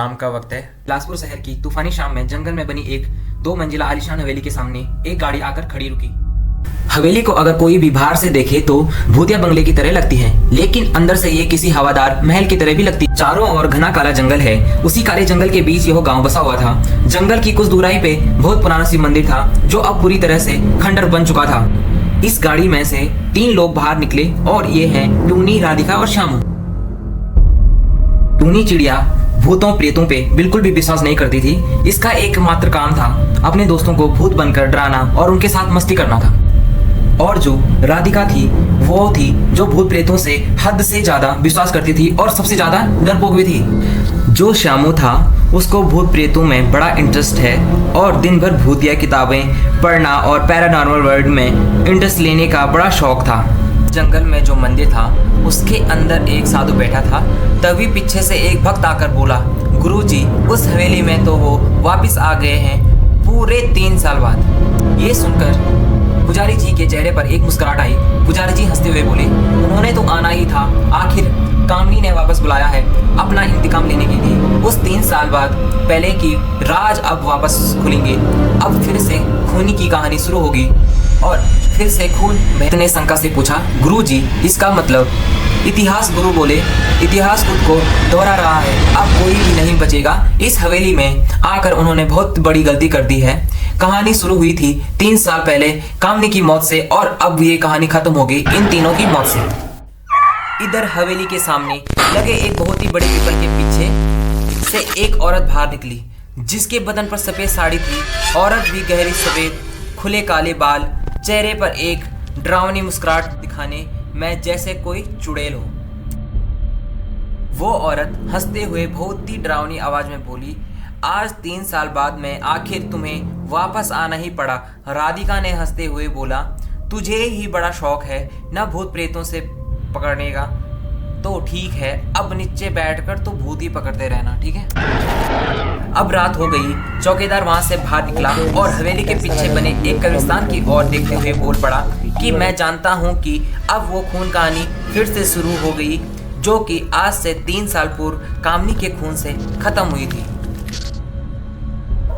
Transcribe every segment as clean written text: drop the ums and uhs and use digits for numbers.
शाम का वक्त है। बिलासपुर शहर की तूफानी शाम में जंगल में बनी एक 2 मंजिला आलीशान हवेली के सामने एक गाड़ी आकर खड़ी रुकी। हवेली को अगर कोई भी बाहर से देखे तो भूतिया बंगले की तरह लगती है, लेकिन अंदर से ये किसी हवादार महल की तरह भी लगती है। चारों ओर घना काला जंगल है। उसी काले जंगल के बीच यह गांव बसा हुआ था। जंगल की कुछ दूराई पे बहुत पुराना शिव मंदिर था जो अब पूरी तरह से खंडर बन चुका था। इस गाड़ी में से 3 लोग बाहर निकले और ये हैं टूनी, राधिका और श्यामू। टूनी चिड़िया भूतों प्रेतों पे बिल्कुल भी विश्वास नहीं करती थी। इसका एकमात्र काम था अपने दोस्तों को भूत बनकर डराना और उनके साथ मस्ती करना था। और जो राधिका थी वो थी जो भूत प्रेतों से हद से ज्यादा विश्वास करती थी और सबसे ज्यादा डरपोक भी थी। जो श्यामू था उसको भूत प्रेतों में बड़ा इंटरेस्ट है और दिन भर भूतिया किताबें पढ़ना और पैरानॉर्मल वर्ल्ड में इंटरेस्ट लेने का बड़ा शौक था। जंगल में जो मंदिर था उसके अंदर एक साधु बैठा था। तभी पीछे से एक भक्त आकर बोला, गुरुजी, उस हवेली में तो वो वापस आ गए हैं पूरे 3 साल बाद। ये सुनकर पुजारी जी के चेहरे पर एक मुस्कुराहट आई। पुजारी जी हंसते हुए बोले, उन्होंने तो आना ही था, आखिर कामनी ने वापस बुलाया है अपना इंतकाम लेने के लिए। उस 3 साल बाद पहले की राज अब वापस खुलेंगे। अब फिर से खूनी की कहानी शुरू होगी और फिर से खून। ने शंका से पूछा, गुरुजी, इसका मतलब? इतिहास गुरु बोले, इतिहास खुद को दोहरा रहा है, अब कोई भी नहीं बचेगा। इस हवेली में आकर उन्होंने बहुत बड़ी गलती कर दी है। कहानी शुरू हुई थी 3 साल पहले कामनी की मौत से और अब ये कहानी खत्म होगी इन तीनों की मौत से। इधर हवेली के सामने लगे एक बहुत ही बड़े पीपल के पीछे से एक औरत बाहर निकली जिसके बदन पर सफेद साड़ी थी। औरत भी गहरी सफेद, खुले काले बाल, चेहरे पर एक डरावनी मुस्कुराहट दिखाने में जैसे कोई चुड़ैल हो। वो औरत हंसते हुए बहुत ही डरावनी आवाज में बोली, आज 3 साल बाद में आखिर तुम्हें वापस आना ही पड़ा। राधिका ने हंसते हुए बोला, तुझे ही बड़ा शौक है ना भूत प्रेतों से पकड़ने का, तो ठीक है, अब नीचे बैठकर तो भूत ही पकड़ते रहना, ठीक है। अब रात हो गई। चौकीदार वहां से बाहर निकला और हवेली के पीछे बने एक कब्रिस्तान की ओर देखते हुए बोल पड़ा कि मैं जानता हूं कि अब वो खून कहानी फिर से शुरू हो गई जो कि आज से 3 साल पूर्व कामनी के खून से खत्म हुई थी।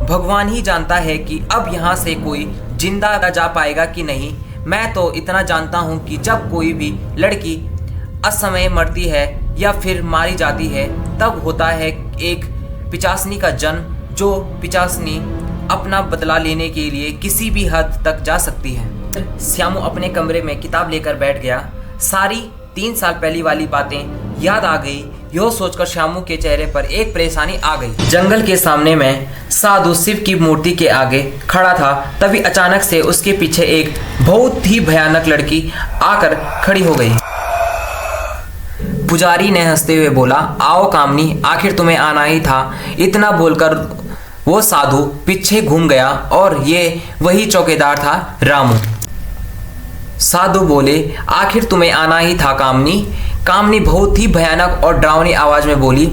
भगवान ही जानता है कि अब यहाँ से कोई जिंदा जा पाएगा कि नहीं। मैं तो इतना जानता हूँ कि जब कोई भी लड़की असमय मरती है या फिर मारी जाती है तब होता है एक पिचासनी का जन्म, जो पिचासनी अपना बदला लेने के लिए किसी भी हद तक जा सकती है। श्यामू अपने कमरे में किताब लेकर बैठ गया। सारी 3 साल पहली वाली बातें याद आ गई। यह सोचकर श्यामू के चेहरे पर एक परेशानी आ गई। जंगल के सामने में साधु शिव की मूर्ति के आगे खड़ा था। तभी अचानक से उसके पीछे एक बहुत ही भयानक लड़की आकर खड़ी हो गई। पुजारी ने हंसते हुए बोला, आओ कामनी, आखिर तुम्हें आना ही था। इतना बोलकर वो साधु पीछे घूम गया और ये वही चौकीदार था, रामू। साधु बोले, आखिर तुम्हें आना ही था कामनी। कामनी बहुत ही भयानक और डरावनी आवाज में बोली,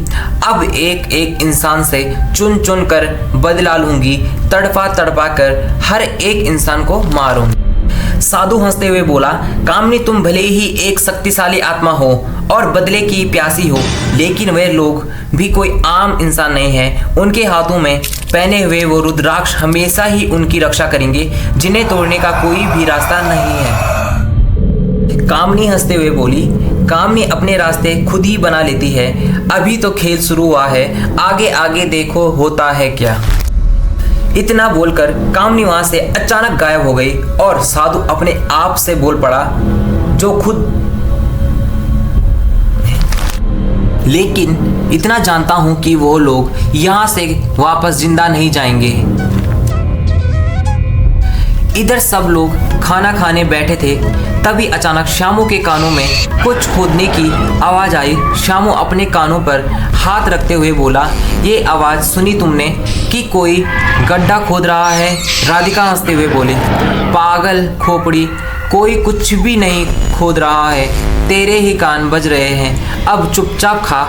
अब एक एक इंसान से चुन चुन कर बदला लूंगी, तड़पा तड़पा कर हर एक इंसान को मारूंगी। साधु हंसते हुए बोला, कामनी, तुम भले ही एक शक्तिशाली आत्मा हो और बदले की प्यासी हो, लेकिन वे लोग भी कोई आम इंसान नहीं है। उनके हाथों में पहने हुए वो रुद्राक्ष हमेशा ही उनकी रक्षा करेंगे, जिन्हें तोड़ने का कोई भी रास्ता नहीं है। कामनी हंसते हुए बोली, कामनी अपने रास्ते खुद ही बना लेती है। अभी तो खेल शुरू हुआ है, आगे आगे देखो होता है क्या। इतना बोलकर कामनी वहां से अचानक गायब हो गई और साधु अपने आप से बोल पड़ा, जो खुद, लेकिन इतना जानता हूं कि वो लोग यहां से वापस जिंदा नहीं जाएंगे। इधर सब लोग खाना खाने बैठे थे। तभी अचानक श्यामू के कानों में कुछ खोदने की आवाज आई। श्यामू अपने कानों पर हाथ रखते हुए बोला, ये आवाज सुनी तुमने कि कोई गड्ढा खोद रहा है? राधिका हंसते हुए बोली, पागल खोपड़ी, कोई कुछ भी नहीं खोद रहा है, तेरे ही कान बज रहे हैं, अब चुपचाप खा।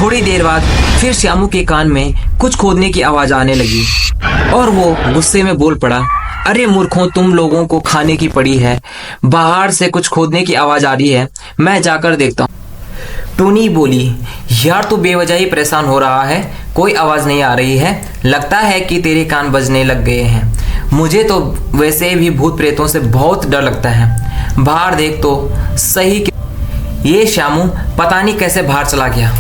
थोड़ी देर बाद फिर श्यामू के कान में कुछ खोदने की आवाज आने लगी और वो गुस्से में बोल पड़ा, अरे मूर्खों, तुम लोगों को खाने की पड़ी है। बाहर से कुछ खोदने की आवाज आ रही है, मैं जाकर देखता हूँ। टूनी बोली, यार तू बेवजह ही परेशान हो रहा है, कोई आवाज़ नहीं आ रही है, लगता है कि तेरे कान बजने लग गए हैं। मुझे तो वैसे भी भूत प्रेतों से बहुत डर लगता है, बाहर देख तो सही। ये श्यामू पता नहीं कैसे बाहर चला गया।